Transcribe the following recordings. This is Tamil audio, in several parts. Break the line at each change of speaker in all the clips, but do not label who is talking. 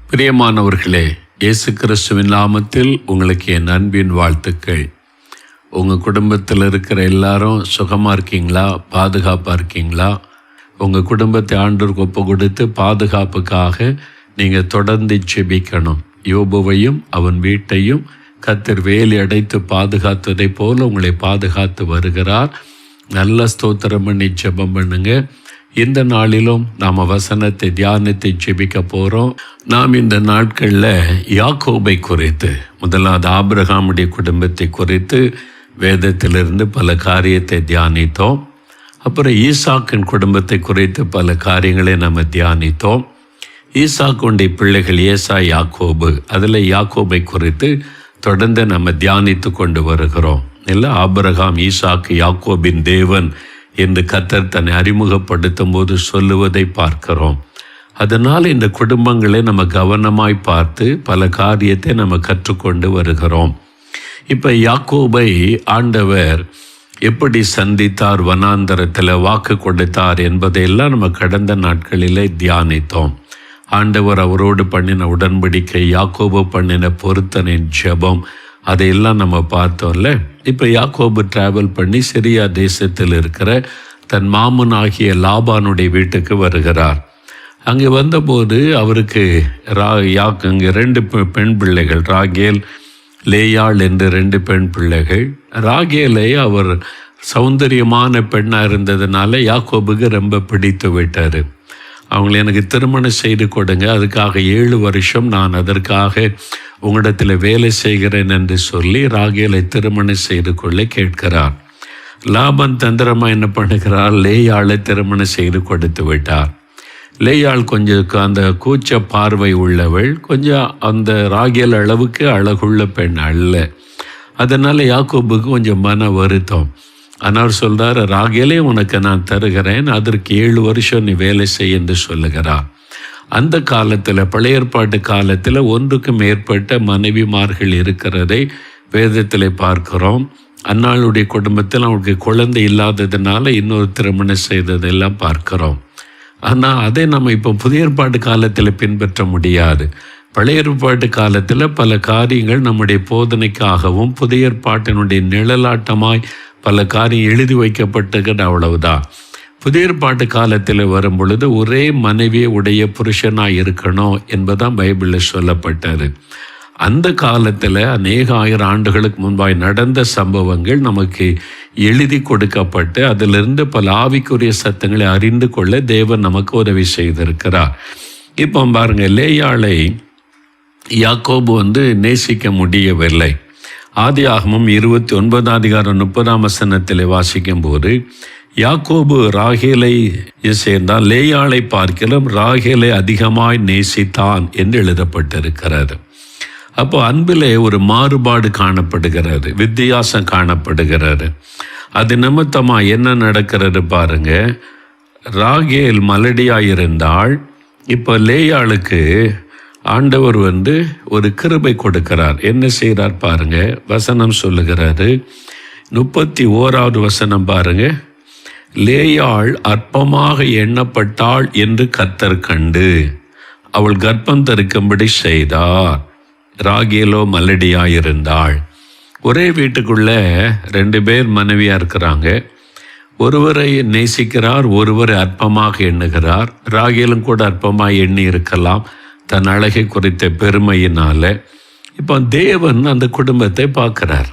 பிரியமானவர்களே, இயேசு கிறிஸ்துவின் நாமத்தில் உங்களுக்கு என் அன்பின் வாழ்த்துக்கள். உங்கள் குடும்பத்தில் இருக்கிற எல்லாரும் சுகமாக இருக்கீங்களா? பாதுகாப்பாக இருக்கீங்களா? உங்கள் குடும்பத்தை ஆண்டவருக்கு ஒப்பு கொடுத்து பாதுகாப்புக்காக நீங்கள் தொடர்ந்து ஜெபிக்கணும். யோபுவையும் அவன் வீட்டையும் கர்த்தர் வேலி அடைத்து பாதுகாத்ததை போல உங்களை பாதுகாத்து வருகிறார். நல்ல ஸ்தோத்திரம் பண்ணி ஜெபம் பண்ணுங்க. இந்த நாளிலும் நாம் வசனத்தை தியானத்தை ஜெபிக்க போகிறோம். நாம் இந்த நாட்களில் யாக்கோபை குறித்து, முதலாவது ஆபிரகாமுடைய குடும்பத்தை குறித்து வேதத்திலிருந்து பல காரியத்தை தியானித்தோம். அப்புறம் ஈசாக்கின் குடும்பத்தை குறித்து பல காரியங்களை நம்ம தியானித்தோம். ஈசாக்குடைய பிள்ளைகள் ஏசா, யாக்கோபு, அதில் யாக்கோபை குறித்து தொடர்ந்து நம்ம தியானித்து கொண்டு வருகிறோம். இல்லை, ஆபிரகாம் ஈசாக்கு யாக்கோபின் தேவன் என்று கர்த்தர் தன்னை அறிமுகப்படுத்தும் போது சொல்லுவதை பார்க்கிறோம். அதனால் இந்த குடும்பங்களை நம்ம கவனமாய் பார்த்து பல காரியத்தை நம்ம கற்றுக்கொண்டு வருகிறோம். இப்போ யாக்கோபை ஆண்டவர் எப்படி சந்தித்தார், வனாந்தரத்தில் வாக்கு கொடுத்தார் என்பதையெல்லாம் நம்ம கடந்த நாட்களிலே தியானித்தோம். ஆண்டவர் அவரோடு பண்ணின உடன்படிக்கை, யாக்கோபு பண்ணின பொருத்தனின் ஜெபம், அதையெல்லாம் நம்ம பார்த்தோம்ல. இப்போ யாக்கோபு டிராவல் பண்ணி சிரியா தேசத்தில் இருக்கிற தன் மாமன் ஆகிய லாபானுடைய வீட்டுக்கு வருகிறார். அங்கே வந்தபோது அவருக்கு அங்கே 2 பெண் பிள்ளைகள், ராகேல், லேயாள் என்று 2 பெண் பிள்ளைகள். ராகேலை அவர் சௌந்தரியமான பெண்ணாக இருந்ததுனால யாக்கோபுக்கு ரொம்ப பிடித்து விட்டார். அவங்களை எனக்கு திருமணம் செய்து கொடுங்க, அதுக்காக 7 வருஷம் நான் அதற்காக உங்களிடத்தில் வேலை செய்கிறேன் என்று சொல்லி ராகேலை திருமணம் செய்து கொள்ள கேட்கிறார். லாபன் தந்திரமாக என்ன பண்ணுகிறார்? லேயாளை திருமணம் செய்து கொடுத்து விட்டார். லேயாள் கொஞ்சம் அந்த கூச்ச பார்வை உள்ளவள், கொஞ்சம் அந்த ராகேல் அளவுக்கு அழகுள்ள பெண் அல்ல. அதனால் யாக்கோபுக்கு கொஞ்சம் மன வருத்தம். ஆனால் சொல்கிறார், ராகேலே உனக்கு நான் தருகிறேன், அதற்கு 7 வருஷம் நீ வேலை செய் என்று சொல்லுகிறார். அந்த காலத்தில், பழைய ஏற்பாட்டு காலத்தில் 1க்கு மேற்பட்ட மனைவிமார்கள் இருக்கிறதை வேதத்தில் பார்க்கிறோம். அன்னாளுடைய குடும்பத்தில் அவனுக்கு குழந்தை இல்லாததுனால இன்னொரு திருமணம் செய்ததெல்லாம் பார்க்கிறோம். ஆனால் அதை நம்ம இப்போ புதிய ஏற்பாட்டு காலத்தில் பின்பற்ற முடியாது. பழைய ஏற்பாட்டு காலத்தில் பல காரியங்கள் நம்முடைய போதனைக்காகவும் புதிய ஏற்பாட்டினுடைய நிழலாட்டமாய் பல காரியம் எழுதி வைக்கப்பட்டுக்கிற, அவ்வளவுதான். புதிய ஏற்பாட்டு காலத்தில் வரும் பொழுது ஒரே மனைவியை உடைய புருஷனாக இருக்கணும் என்பதான் பைபிளில் சொல்லப்பட்டது. அந்த காலத்தில் அநேக 1000 ஆண்டுகளுக்கு முன்பாய் நடந்த சம்பவங்கள் நமக்கு எழுதி கொடுக்கப்பட்டு அதிலிருந்து பல ஆவிக்குரிய சத்தங்களை அறிந்து கொள்ள தேவன் நமக்கு உதவி செய்திருக்கிறார். இப்போ பாருங்க, லேயாளை யாக்கோபு நேசிக்க முடியவில்லை. ஆதியாகமம் 29:30 வாசிக்கும் போது யாக்கோபு ராகேலை சேர்ந்தான், லேயாளை பார்க்கிலும் ராகேலை அதிகமாய் நேசித்தான் என்று எழுதப்பட்டிருக்கிறது. அப்போ அன்பிலே ஒரு மாறுபாடு காணப்படுகிறது, வித்தியாசம் காணப்படுகிறது. அது நிமித்தமாக என்ன நடக்கிறது பாருங்க. ராகேல் மலடியாயிருந்தாள். இப்போ லேயாளுக்கு ஆண்டவர் ஒரு கிருபை கொடுக்கிறார். என்ன செய்கிறார் பாருங்க, வசனம் சொல்லுகிறாரு. 31வது வசனம் பாருங்க. லேயாள் அற்பமாக எண்ணப்பட்டாள் என்று கர்த்தர் கண்டு அவள் கர்ப்பம் தரிக்கும்படி செய்தார். ராகேலோ மலடியாயிருந்தாள். ஒரே வீட்டுக்குள்ள 2 பேர் மனைவியா இருக்கிறாங்க. ஒருவரை நேசிக்கிறார், ஒருவரை அற்பமாக எண்ணுகிறார். ராகேலும் கூட அற்பமாக எண்ணி இருக்கலாம் தன் அழகை குறித்த பெருமையினால. இப்போ தேவன் அந்த குடும்பத்தை பார்க்கிறார்.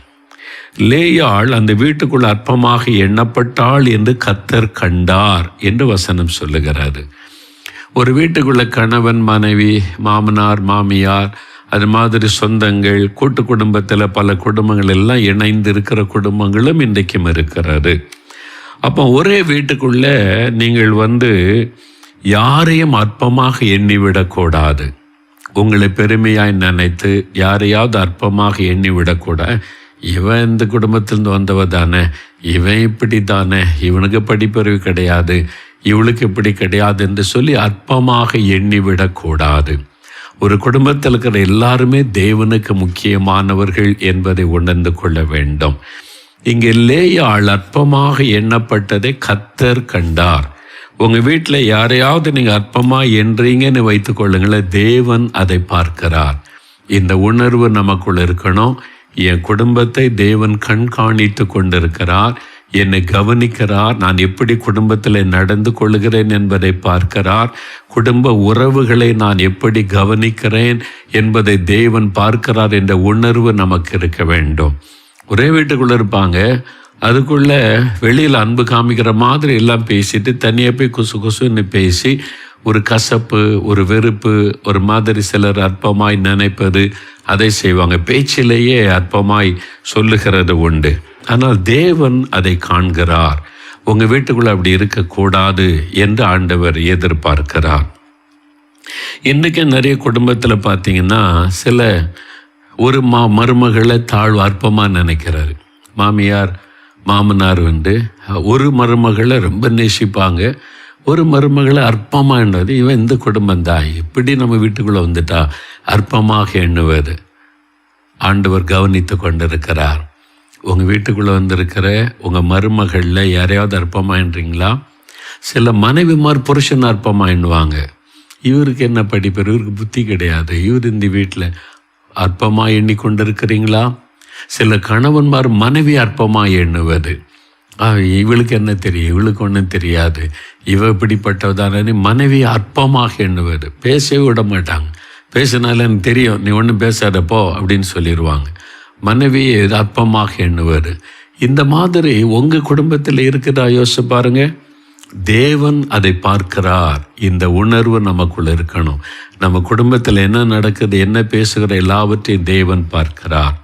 லேயாள் அந்த வீட்டுக்குள் அற்பமாக எண்ணப்பட்டாள் என்று கர்த்தர் கண்டார் என்று வசனம் சொல்லுகிறாரு. ஒரு வீட்டுக்குள்ள கணவன், மனைவி, மாமனார், மாமியார், அது மாதிரி சொந்தங்கள், கூட்டு குடும்பத்தில் பல குடும்பங்கள் எல்லாம் இணைந்து இருக்கிற குடும்பங்களும் இன்றைக்கும் இருக்கிறது. அப்போ ஒரே வீட்டுக்குள்ள நீங்கள் யாரையும் அற்பமாக எண்ணிவிடக்கூடாது. உங்களை பெருமையாய் நினைத்து யாரையாவது அற்பமாக எண்ணிவிடக்கூடாது. இவன் இந்த குடும்பத்திலிருந்து வந்தவ தானே, இவன் இப்படி தானே, இவனுக்கு படிப்பறிவு கிடையாது, இவளுக்கு இப்படி கிடையாது என்று சொல்லி அற்பமாக எண்ணிவிடக்கூடாது. ஒரு குடும்பத்தில் இருக்கிற எல்லாருமே தேவனுக்கு முக்கியமானவர்கள் என்பதை உணர்ந்து கொள்ள வேண்டும். இங்கே லேயாள் அற்பமாக எண்ணப்பட்டதை கர்த்தர் கண்டார். உங்கள் வீட்டில் யாரையாவது நீங்கள் அற்பமாக எண்றீங்கன்னு வைத்துக்கொள்ளுங்களேன், தேவன் அதை பார்க்கிறார். இந்த உணர்வு நமக்குள்ள இருக்கணும். என் குடும்பத்தை தேவன் கண்காணித்து கொண்டிருக்கிறார், என்னை கவனிக்கிறார், நான் எப்படி குடும்பத்தில் நடந்து கொள்கிறேன் என்பதை பார்க்கிறார், குடும்ப உறவுகளை நான் எப்படி கவனிக்கிறேன் என்பதை தேவன் பார்க்கிறார் என்ற உணர்வு நமக்கு இருக்க வேண்டும். ஒரே வீட்டுக்குள்ளே இருப்பாங்க, அதுக்குள்ளே வெளியில் அன்பு காமிக்கிற மாதிரி எல்லாம் பேசிட்டு தனியாக போய் குசு குசுன்னு பேசி ஒரு கசப்பு, ஒரு வெறுப்பு, ஒரு மாதிரி சிலர் அற்பமாய் நினைப்பது அதை செய்வாங்க. பேச்சிலேயே அற்பமாய் சொல்லுகிறது உண்டு. ஆனால் தேவன் அதை காண்கிறார். உங்கள் வீட்டுக்குள்ளே அப்படி இருக்கக்கூடாது என்று ஆண்டவர் எதிர்பார்க்கிறார். இன்றைக்கி நிறைய குடும்பத்தில் பார்த்தீங்கன்னா சில ஒரு மருமகளை தாழ்வு அற்பமாக நினைக்கிறாரு. மாமியார் மாமனார் ஒரு மருமகளை ரொம்ப நேசிப்பாங்க, ஒரு மருமகளை அற்பமாக எண்ணுவது. இவன் இந்த குடும்பம்தான், இப்படி நம்ம வீட்டுக்குள்ளே வந்துட்டா அற்பமாக எண்ணுவது. ஆண்டவர் கவனித்து கொண்டிருக்கிறார். உங்கள் வீட்டுக்குள்ளே வந்திருக்கிற உங்கள் மருமகளில் யாரையாவது அற்பமாக எண்றீங்களா? சில மனைவிமார் புருஷன் அற்பமாக எண்ணுவாங்க. இவருக்கு என்ன படிப்பு, இவருக்கு புத்தி கிடையாது, இவர் இந்த வீட்டில் அற்பமாக எண்ணிக்கொண்டிருக்கிறீங்களா? சில கணவன்மார் மனைவி அற்பமாக எண்ணுவது. இவளுக்கு என்ன தெரியும், இவளுக்கு ஒன்றும் தெரியாது, இவ இப்படிப்பட்டதானே மனைவி அற்பமாக எண்ணுவது. பேசவே விட மாட்டாங்க. பேசினால எனக்கு தெரியும், நீ ஒன்றும் பேசாதப்போ அப்படின்னு சொல்லிடுவாங்க. மனைவி அற்பமாக எண்ணுவது. இந்த மாதிரி உங்கள் குடும்பத்தில் இருக்குதா? யோசிச்சு பாருங்க. தேவன் அதை பார்க்கிறார். இந்த உணர்வு நமக்குள்ள இருக்கணும். நம்ம குடும்பத்தில் என்ன நடக்குது, என்ன பேசுகிற எல்லாவற்றையும் தேவன் பார்க்கிறார்.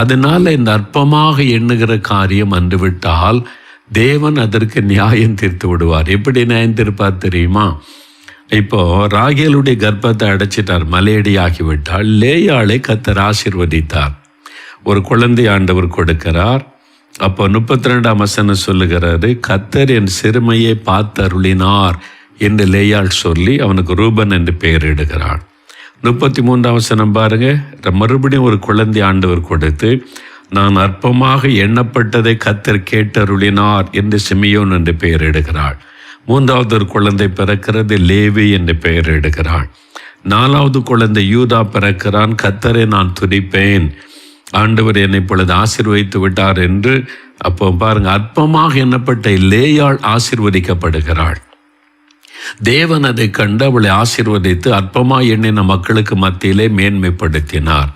அதனால இந்த அற்பமாக எண்ணுகிற காரியம் வந்துவிட்டால் தேவன் அதற்கு நியாயம் தீர்த்து விடுவார். எப்படி நியாயம் தீர்ப்பார் தெரியுமா? இப்போ ராகேலுடைய கர்ப்பத்தை அடைச்சிட்டார், மலையடி ஆகிவிட்டால். லேயாளை கர்த்தர் ஆசீர்வதித்தார். ஒரு குழந்தை ஆண்டவர் கொடுக்கிறார். அப்போ 32ஆம் வசனம் சொல்லுகிறாரு, கர்த்தர் என் சிறுமையை பார்த்தருளினார் என்று லேயாள் சொல்லி அவனுக்கு ரூபன் என்று பெயரிடுகிறாள். 33ஆம் வசனம் பாருங்க, மறுபடியும் ஒரு குழந்தை ஆண்டவர் கொடுத்து, நான் அற்பமாக எண்ணப்பட்டதை கர்த்தர் கேட்டருளினார் என்று சிமியோன் என்று பெயரிடுகிறாள். 3வது ஒரு குழந்தை பிறக்கிறது, லேவி என்று பெயரிடுகிறாள். 4வது குழந்தை யூதா பிறக்கிறான். கர்த்தரை நான் துதிப்பேன், ஆண்டவர் என்னை இப்பொழுது ஆசீர்வதித்து விட்டார் என்று. அப்போ பாருங்க, அற்பமாக எண்ணப்பட்ட லேயாள் ஆசீர்வதிக்கப்படுகிறாள். தேவன் அதை கண்டு அவளை ஆசீர்வதித்து அற்பமாக எண்ணின மக்களுக்கு மத்தியிலே மேன்மைப்படுத்தினார்.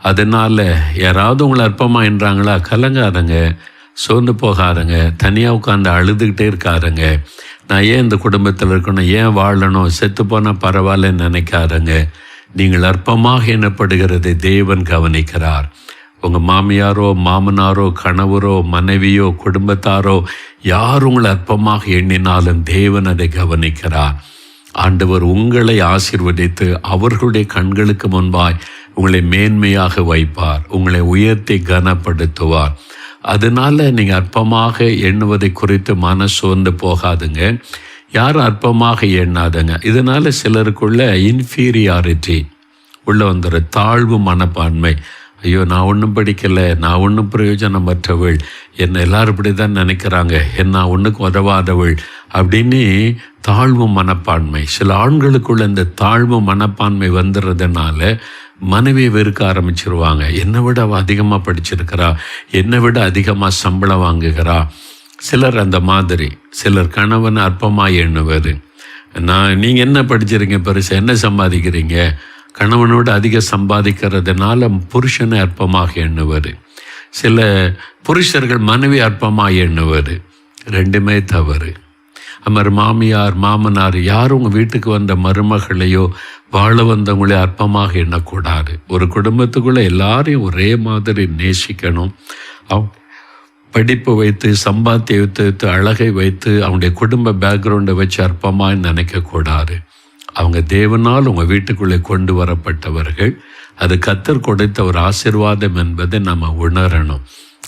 அதனால யாராவது உங்களை அற்பமாக எண்றாங்களா? கலங்காதங்க, சோர்ந்து போகாதங்க, தனியாக உட்காந்து அழுதுகிட்டே இருக்காதங்க. நான் ஏன் இந்த குடும்பத்தில் இருக்கணும், ஏன் வாழணும், செத்து போனால் பரவாயில்லன்னு நினைக்காதங்க. நீங்கள் அற்பமாக எண்ணப்படுகிறதை தேவன் கவனிக்கிறார். உங்கள் மாமியாரோ மாமனாரோ கணவரோ மனைவியோ குடும்பத்தாரோ யார் உங்களை அற்பமாக எண்ணினாலும் தேவன் அதை கவனிக்கிறார். ஆண்டவர் உங்களை ஆசீர்வதித்து அவர்களுடைய கண்களுக்கு முன்பாய் உங்களை மேன்மையாக வைப்பார், உங்களை உயர்த்தி கனப்படுத்துவார். அதனால நீங்கள் அற்பமாக எண்ணுவதை குறித்து மனசோர்ந்து போகாதுங்க, யாரும் அற்பமாக எண்ணாதுங்க. இதனால சிலருக்குள்ள இன்ஃபீரியாரிட்டி உள்ள வந்துடுற தாழ்வு மனப்பான்மை. ஐயோ, நான் ஒன்றும் படிக்கலை, நான் ஒன்றும் பிரயோஜனமற்றவள், என்னை எல்லாரும் இப்படி தான் நினைக்கிறாங்க, நான் ஒன்றுக்கு உதவாதவள் அப்படின்னு தாழ்வு மனப்பான்மை. சில ஆண்களுக்குள்ள இந்த தாழ்வு மனப்பான்மை வந்துடுறதுனால மனைவியை வெறுக்க ஆரம்பிச்சிருவாங்க. என்னை விட அவள் அதிகமாக படிச்சிருக்கிறா, என்னை விட அதிகமாக சம்பளம் வாங்குகிறா. சிலர் அந்த மாதிரி. சிலர் கணவன் அற்பமாக எண்ணுவது. நீங்கள் என்ன படிச்சிருங்க, பெருசு என்ன சம்பாதிக்கிறீங்க, கணவனோடு அதிக சம்பாதிக்கிறதுனால புருஷனை அற்பமாக எண்ணுவது. சில புருஷர்கள் மனைவி அற்பமாக எண்ணுவது. ரெண்டுமே தவறு. அவர் மாமியார் மாமனார் யாரும் உங்கள் வீட்டுக்கு வந்த மருமகளையோ வாழ வந்தவங்களே அற்பமாக எண்ணக்கூடாது. ஒரு குடும்பத்துக்குள்ளே எல்லாரையும் ஒரே மாதிரி நேசிக்கணும். படிப்பு வைத்து சம்பாத்தியத்தை வைத்து அழகை வைத்து அவங்களுடைய குடும்ப பேக்ரவுண்டை வச்சு அற்பமாக நினைக்கக்கூடாது. அவங்க தேவனால் உங்கள் வீட்டுக்குள்ளே கொண்டு வரப்பட்டவர்கள். அது கர்த்தர் கொடுத்த ஒரு ஆசீர்வாதம் என்பதை நம்ம உணரணும்.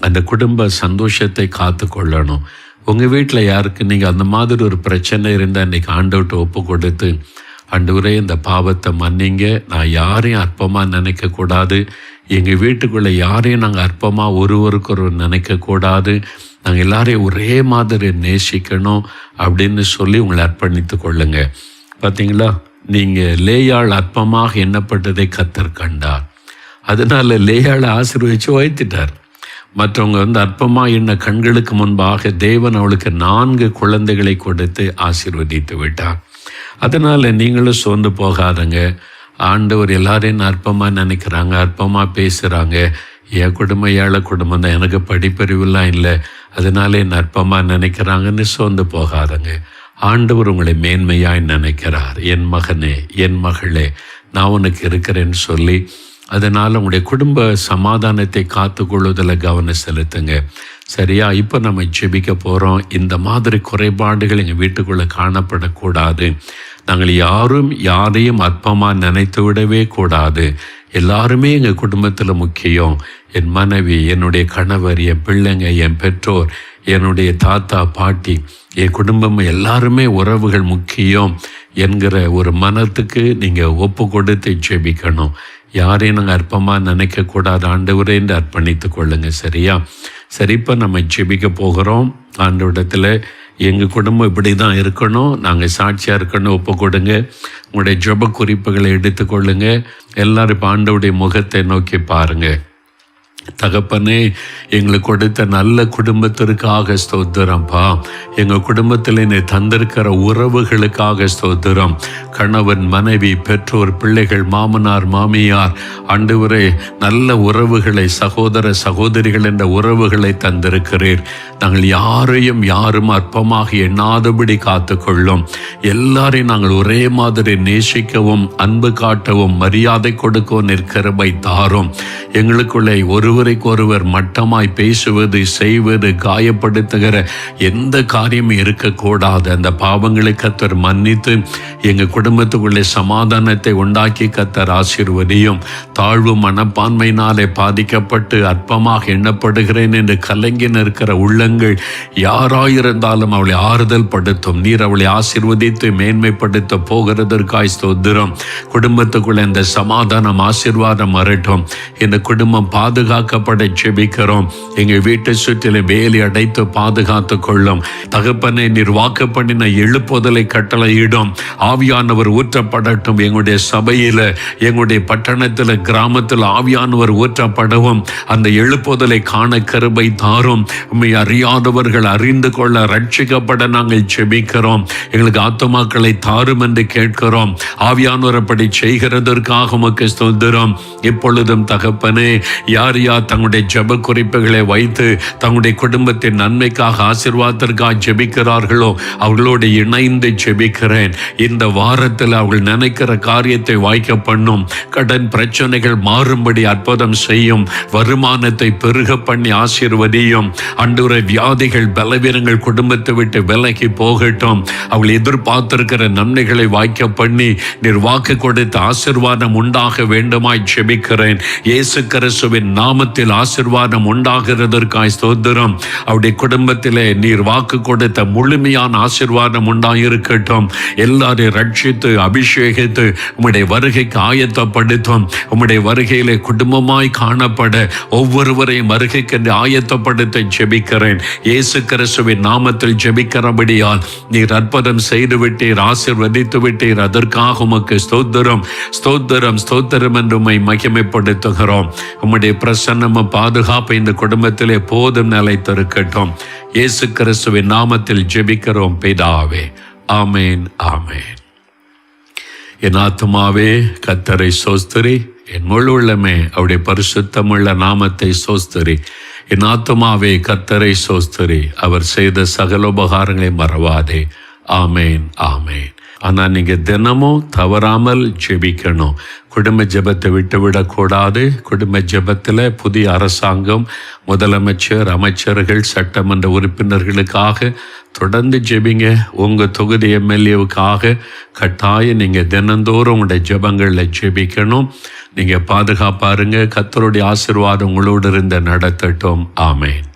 அந்த குடும்ப சந்தோஷத்தை காத்து கொள்ளணும். உங்கள் வீட்டில் யாருக்கு நீங்கள் அந்த மாதிரி ஒரு பிரச்சனை இருந்தால் இன்றைக்கி ஆண்டவர்கிட்ட ஒப்பு கொடுத்து, ஆண்டவரே இந்த பாவத்தை மன்னிங்க, நான் யாரையும் அற்பமாக நினைக்கக்கூடாது, எங்கள் வீட்டுக்குள்ளே யாரையும் நாங்கள் அற்பமாக ஒருவருக்கொரு நினைக்கக்கூடாது, நாங்கள் எல்லாரையும் ஒரே மாதிரி நேசிக்கணும் அப்படின்னு சொல்லி உங்களை அர்ப்பணித்து கொள்ளுங்க. பார்த்தீங்களா, நீங்கள் லேயாள் அற்பமாக எண்ணப்பட்டதை கர்த்தர் கண்டார். அதனால் லேயாளை ஆசீர்வதிச்சு உயர்த்திட்டார். மற்றவங்க அற்பமாக எண்ண கண்களுக்கு முன்பாக தேவன் அவளுக்கு 4 குழந்தைகளை கொடுத்து ஆசீர்வதித்து விட்டார். அதனால் நீங்களும் சோர்ந்து போகாதங்க. ஆண்டவர் எல்லாரையும் அற்பமாக நினைக்கிறாங்க, அற்பமாக பேசுகிறாங்க. என் குடும்பம் ஏழை குடும்பம் தான், எனக்கு படிப்பறிவுலாம் இல்லை, அதனால என் அற்பமாக நினைக்கிறாங்கன்னு சோர்ந்து போகாதங்க. ஆண்டவர் உங்களை மேன்மையாய் நினைக்கிறார். என் மகனே, என் மகளே, நான் உனக்கு இருக்கிறேன்னு சொல்லி அதனால் உங்களுடைய குடும்ப சமாதானத்தை காத்து கொள்வதில் கவனம் செலுத்துங்க. சரியா? இப்போ நம்ம ஜெபிக்க போகிறோம். இந்த மாதிரி குறைபாடுகள் எங்கள் வீட்டுக்குள்ளே காணப்படக்கூடாது. நாங்கள் யாரையும் அற்பமாக நினைத்து விடவே கூடாது. எல்லாருமே எங்கள் குடும்பத்தில் முக்கியம். என் மனைவி, என்னுடைய கணவர், என் பிள்ளைங்க, என் பெற்றோர், என்னுடைய தாத்தா பாட்டி, என் குடும்பம் எல்லாருமே உறவுகள் முக்கியம் என்கிற ஒரு மனத்துக்கு நீங்கள் ஒப்பு கொடுத்து ஜெபிக்கணும். யாரையும் நாங்கள் அற்பமாக நினைக்கக்கூடாது. ஆண்டவரே என்று அர்ப்பணித்து கொள்ளுங்க. சரியா? சரி, இப்போ நம்ம ஜெபிக்க போகிறோம். ஆண்டவரிடத்தில் எங்கள் குடும்பம் இப்படி தான் இருக்கணும், நாங்கள் சாட்சியாக இருக்கணும் ஒப்பு கொடுங்க. உங்களுடைய ஜெப குறிப்புகளை எடுத்துக்கொள்ளுங்க. எல்லாரும் இப்போ ஆண்டவருடைய முகத்தை நோக்கி பாருங்கள். தகப்பனே, எங்களுக்கு கொடுத்த நல்ல குடும்பத்திற்காக ஸ்தோத்திரம்ப்பா. எங்கள் குடும்பத்தில் நீ தந்திருக்கிற உறவுகளுக்காக ஸ்தோத்திரம். கணவன், மனைவி, பெற்றோர், பிள்ளைகள், மாமனார், மாமியார், ஆண்டவரே நல்ல உறவுகளை, சகோதர சகோதரிகள் என்ற உறவுகளை தந்திருக்கிறீர். நாங்கள் யாரும் அற்பமாக எண்ணாதபடி காத்துக்கொள்ளும். எல்லாரையும் நாங்கள் ஒரே மாதிரி நேசிக்கவும் அன்பு காட்டவும் மரியாதை கொடுக்கவும் நிற்கிறபை தாரும். எங்களுக்குள்ளே ஒருவரைக்கொருவர் மட்டமாய் பேசுவது, செய்வது, காயப்படுத்துகிற எந்த காரியமும் இருக்கக்கூடாது. அந்த பாவங்களை கர்த்தர் மன்னித்து எங்கள் குடும்பத்துக்குள்ளே சமாதானத்தை உண்டாக்கி கர்த்தர் ஆசீர்வதியும். தாழ்வு மனப்பான்மையினாலே பாதிக்கப்பட்டு அற்பமாக எண்ணப்படுகிறேன் என்று கலங்கி நிற்கிற உள்ளங்கள் யாராயிருந்தாலும் அவளை ஆறுதல் படுத்தும். நீர் அவளை ஆசீர்வதித்து மேன்மைப்படுத்த போகிறதற்காய் ஸ்தோத்திரம். குடும்பத்துக்குள்ளே இந்த சமாதானம் ஆசீர்வாதம் வரட்டும். இந்த குடும்பம் பாதுகாக்கப்பட ஜெபிக்கிறோம். எங்கள் வீட்டை சுற்றிலும் வேலி அடைத்து பாதுகாத்து கொள்ளும். தகப்பனை நீர் வாக்கு பண்ணின எழுப்புதலை கட்டளையிடும். ஆவியானவர் ஊற்றப்படட்டும். எங்களுடைய சபையில், எங்களுடைய பட்டணத்தில், கிராமத்தில் ஆவியானவர் ஊற்றப்படவும் அந்த எழுப்புதலை காண கிருபை தாரும். உம்மை அறியாதவர்கள் அறிந்து கொள்ள, ரட்சிக்கப்பட நாங்கள் ஜெபிக்கிறோம். எங்களுக்கு ஆத்துமாக்களை தாரும் என்று கேட்கிறோம். ஆவியானவர் அப்படி செய்கிறதற்காக உமக்கு ஸ்தோத்திரம். இப்பொழுதும் தகப்பனே, யார் தங்களுடைய ஜெப குறிப்புகளை வைத்து தங்களுடைய குடும்பத்தின் நன்மைக்காக ஆசீர்வாதத்திற்காக ஜெபிக்கிறார்களோ அவர்களோடு இணைந்து ஜெபிக்கிறேன். இந்த வாரத்தில் அவர்கள் நினைக்கிற காரியத்தை வாய்க்க பண்ணும். கடன் பிரச்சனைகள் மாறும்படி அற்புதம் செய்யும். வருமானத்தை பெருக பண்ணி ஆசீர்வதியும். ஆண்டவரே, வியாதிகள், பலவீனங்கள் குடும்பத்தை விட்டு விலகி போகட்டும். அவர்கள் எதிர்பார்த்திருக்கிற நன்மைகளை வாய்க்க பண்ணி நீர் வாக்கு கொடுத்து ஆசீர்வாதம் உண்டாக வேண்டுமாய் ஜெபிக்கிறேன். இயேசு கிறிஸ்துவின் நாமத்தில் ஆசீர்வாதம் உண்டாகிறதற்காய் ஸ்தோத்திரம். அவருடைய குடும்பத்திலே நீர் வாக்கு கொடுத்த முழுமையான ஆசீர்வாதம் உண்டாயிருக்கட்டும். எல்லாரையும் ரட்சித்து அபிஷேகித்து உம்முடைய வருகைக்கு ஆயத்தப்படுத்தும். உம்முடைய வருகையிலே குடும்பமாய் காணப்பட ஒவ்வொருவரையும் வருகைக்கு ஆயத்தப்படுத்த ஜெபிக்கிறேன். இயேசு கிறிஸ்துவின் நாமத்தில் ஜெபிக்கிறபடியால் நீர் அற்புதம் செய்து விட்டீர், ஆசீர்வதித்து விட்டீர். அதற்காக உமக்கு ஸ்தோத்திரம், ஸ்தோத்திரம், ஸ்தோத்திரம் என்று உம்மை மகிமைப்படுத்துகிறோம். உம்முடைய பிரசன்னமும் பாதுகாப்பு இந்த குடும்பத்திலே போதும் நிலைத்திருக்கட்டும். இயேசு கிறிஸ்துவின் நாமத்தில் ஜெபிக்கிறோம் பிதாவே. ஆமேன், ஆமேன். என் ஆத்துமாவே கர்த்தரை சோஸ்திரி, என் முழு உள்ளமே அவருடைய பரிசுத்தமுள்ள நாமத்தை சோஸ்திரி. என் ஆத்துமாவே கர்த்தரை சோஸ்திரி, அவர் செய்த சகல உபகாரங்களை மறவாதே. ஆமேன், ஆமேன். ஆனால் நீங்கள் தினமும் தவறாமல் ஜெபிக்கணும். குடும்ப ஜெபத்தை விட்டுவிடக்கூடாது. குடும்ப ஜெபத்தில் புதிய அரசாங்கம், முதலமைச்சர், அமைச்சர்கள், சட்டமன்ற உறுப்பினர்களுக்காக தொடர்ந்து ஜெபிங்க. உங்கள் தொகுதி எம்எல்ஏவுக்காக கட்டாயம் நீங்கள் தினந்தோறும் உங்களுடைய ஜெபங்களில் ஜெபிக்கணும். நீங்கள் பாதுகாப்பாருங்க. கர்த்தருடைய ஆசீர்வாதம் உங்களோடு இருந்து நடத்தட்டும். ஆமேன்.